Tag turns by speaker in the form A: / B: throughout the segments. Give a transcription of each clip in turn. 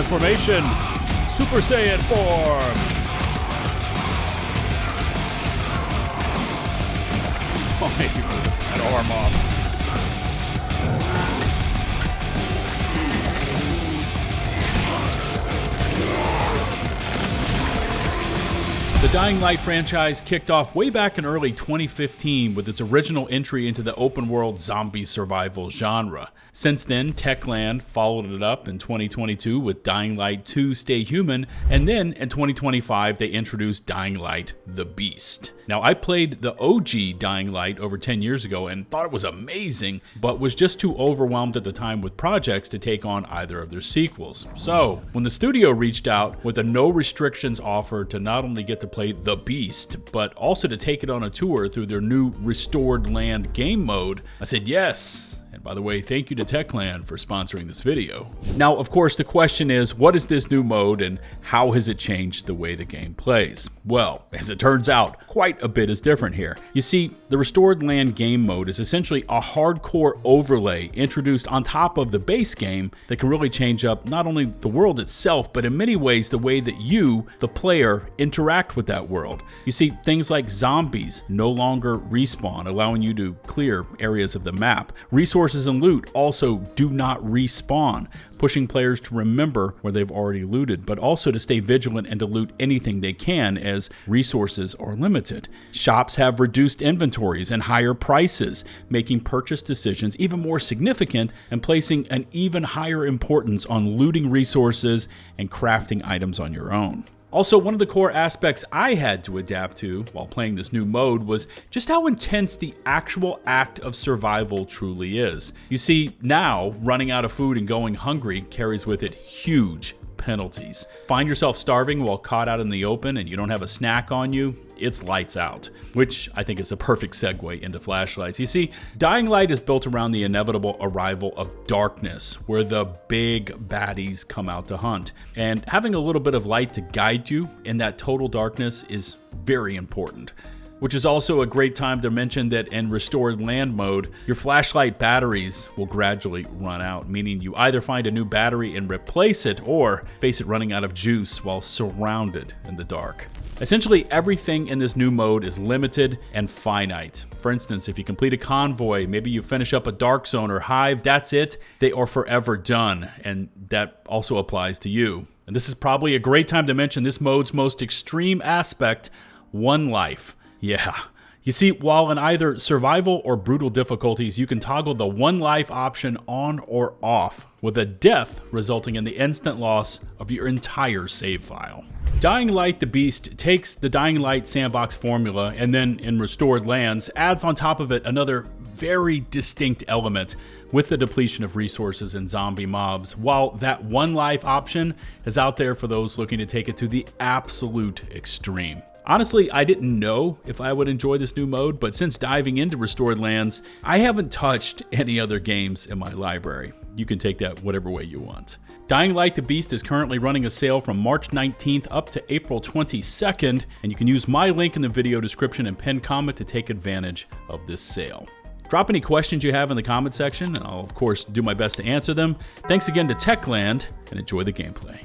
A: transformation. Super Saiyan form. Oh, that arm off. The Dying Light franchise kicked off way back in early 2015 with its original entry into the open-world zombie survival genre. Since then, Techland followed it up in 2022 with Dying Light 2 Stay Human, and then in 2025 they introduced Dying Light The Beast. Now, I played the OG Dying Light over 10 years ago and thought it was amazing, but was just too overwhelmed at the time with projects to take on either of their sequels. So, when the studio reached out with a no restrictions offer to not only get to play The Beast, but also to take it on a tour through their new Restored Land game mode, I said yes. And by the way, thank you to Techland for sponsoring this video. Now, of course, the question is, what is this new mode and how has it changed the way the game plays? Well, as it turns out, quite a bit is different here. You see, the Restored Land game mode is essentially a hardcore overlay introduced on top of the base game that can really change up not only the world itself, but in many ways the way that you, the player, interact with that world. You see, things like zombies no longer respawn, allowing you to clear areas of the map. Resources and loot also do not respawn, pushing players to remember where they've already looted, but also to stay vigilant and to loot anything they can as resources are limited. Shops have reduced inventories and higher prices, making purchase decisions even more significant and placing an even higher importance on looting resources and crafting items on your own. Also, one of the core aspects I had to adapt to while playing this new mode was just how intense the actual act of survival truly is. You see, now, running out of food and going hungry carries with it huge penalties. Find yourself starving while caught out in the open and you don't have a snack on you, it's lights out, which I think is a perfect segue into flashlights. You see, Dying Light is built around the inevitable arrival of darkness, where the big baddies come out to hunt. And having a little bit of light to guide you in that total darkness is very important. Which is also a great time to mention that in Restored Land mode, your flashlight batteries will gradually run out, meaning you either find a new battery and replace it, or face it running out of juice while surrounded in the dark. Essentially, everything in this new mode is limited and finite. For instance, if you complete a convoy, maybe you finish up a dark zone or hive, that's it. They are forever done, and that also applies to you. And this is probably a great time to mention this mode's most extreme aspect, one life. Yeah. You see, while in either survival or brutal difficulties, you can toggle the one life option on or off, with a death resulting in the instant loss of your entire save file. Dying Light the Beast takes the Dying Light sandbox formula and then, in Restored Lands, adds on top of it another very distinct element with the depletion of resources and zombie mobs, while that one life option is out there for those looking to take it to the absolute extreme. Honestly, I didn't know if I would enjoy this new mode, but since diving into Restored Lands, I haven't touched any other games in my library. You can take that whatever way you want. Dying Light the Beast is currently running a sale from March 19th up to April 22nd, and you can use my link in the video description and pinned comment to take advantage of this sale. Drop any questions you have in the comment section, and I'll of course do my best to answer them. Thanks again to Techland, and enjoy the gameplay.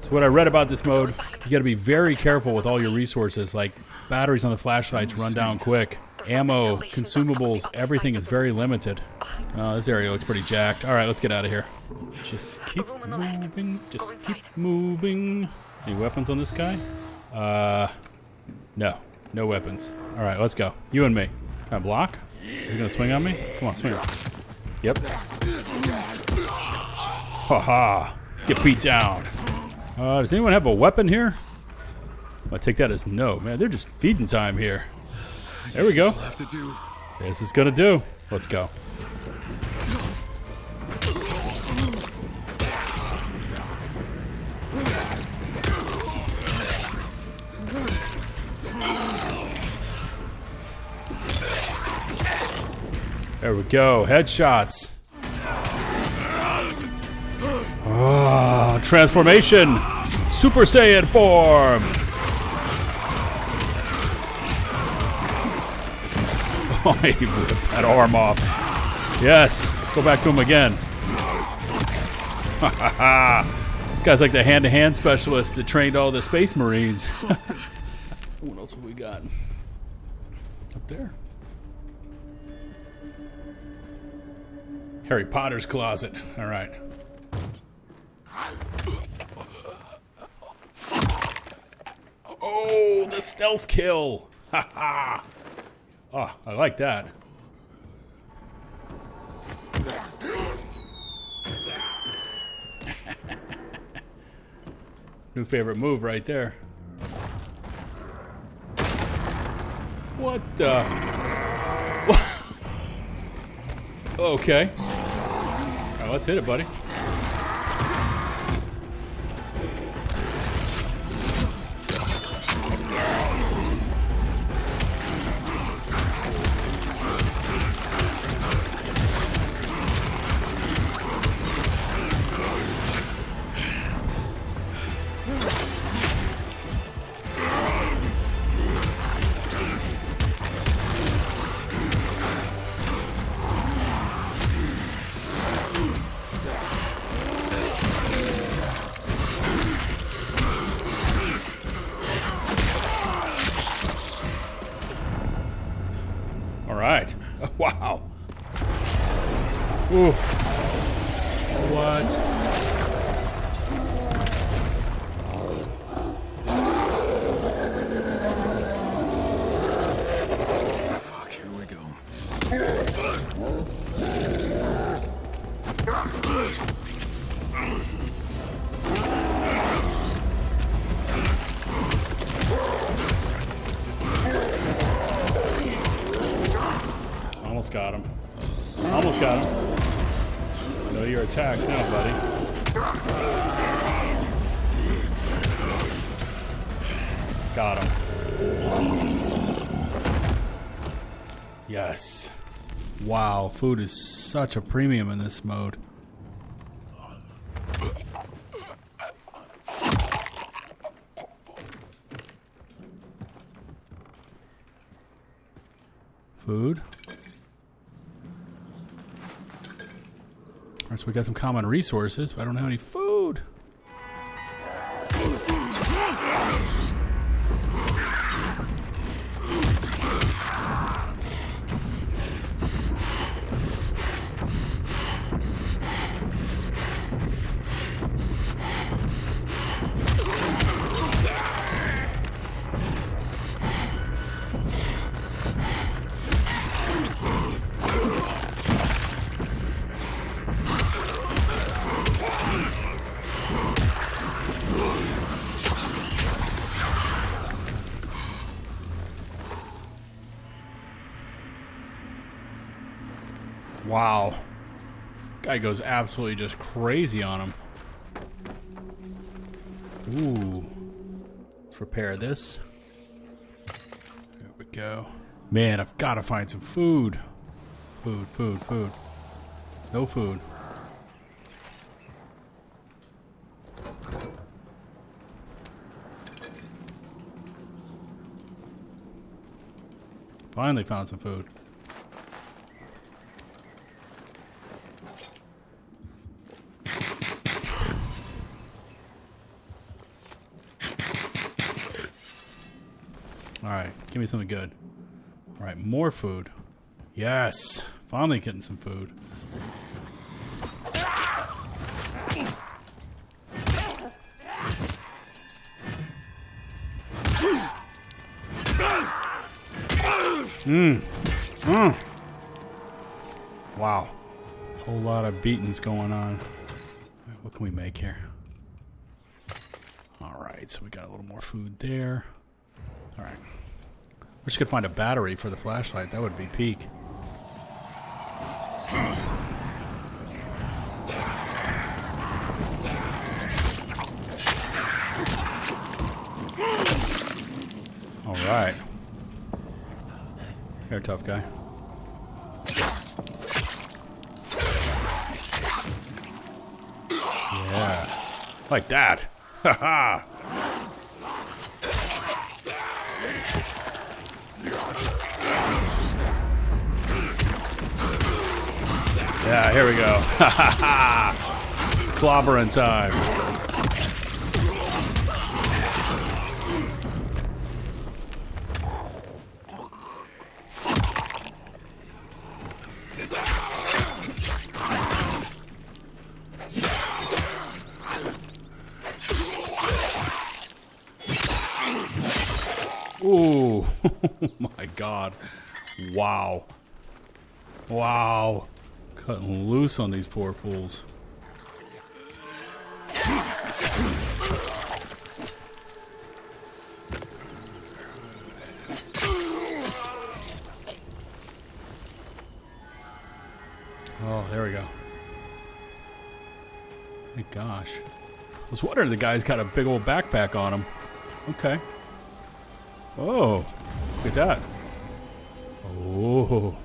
A: So what I read about this mode, you gotta be very careful with all your resources, like batteries on the flashlights run down quick. Ammo, consumables, everything is very limited. This area looks pretty jacked. All right, let's get out of here. Just keep moving, just keep moving. Any weapons on this guy? No weapons. All right, let's go. You and me. Can I block? Is he gonna swing on me? Come on, swing on. Yep. Haha, get beat down. Does anyone have a weapon here? I take that as no. Man, they're just feeding time here. There we go. This is gonna do. Let's go. There we go. Headshots. Oh, transformation. Super Saiyan form. Oh, he ripped that arm off. Yes. Go back to him again. Ha ha ha. Let's guy's like the hand-to-hand specialist that trained all the space marines. What else have we got? Up there. Harry Potter's closet. All right. Oh, the stealth kill. Ha ha. Oh, I like that. New favorite move right there. What the? Okay. All right, let's hit it, buddy. Wow. Oof. What?
B: Fuck, here we go.
A: Almost got him. Almost got him. I know your attacks now, buddy. Got him. Yes. Wow, food is such a premium in this mode. Food. Alright, so we got some common resources, but I don't have any food. Wow. Guy goes absolutely just crazy on him. Ooh. Let's repair this. There we go. Man, I've got to find some food. Food, food, food. No food. Finally found some food. Alright, give me something good. Alright, more food. Yes! Finally getting some food. Wow. Whole lot of beatings going on. What can we make here? Alright, so we got a little more food there. Alright. Wish I could find a battery for the flashlight. That would be peak. Alright. You're a tough guy. Yeah. Like that. Haha. Yeah, here we go. It's clobbering time. Oh, my God. Wow. Wow. Cutting loose on these poor fools. Oh, there we go. My gosh. I was wondering the guy's got a big old backpack on him. Okay. Oh, look at that. Oh.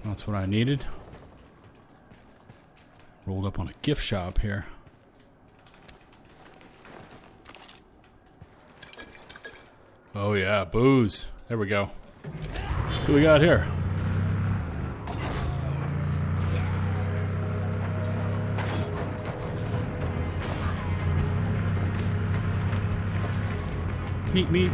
A: That's what I needed. Rolled up on a gift shop here. Oh yeah, booze. There we go. See what we got here. Meat.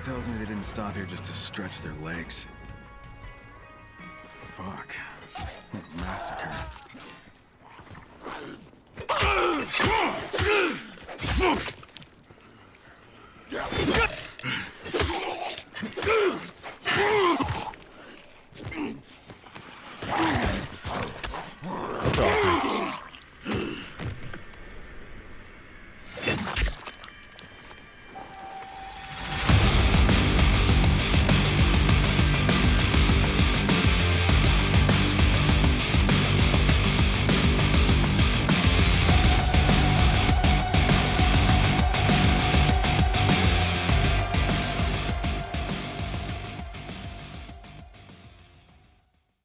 B: Tells me they didn't stop here just to stretch their legs. Fuck. What a massacre.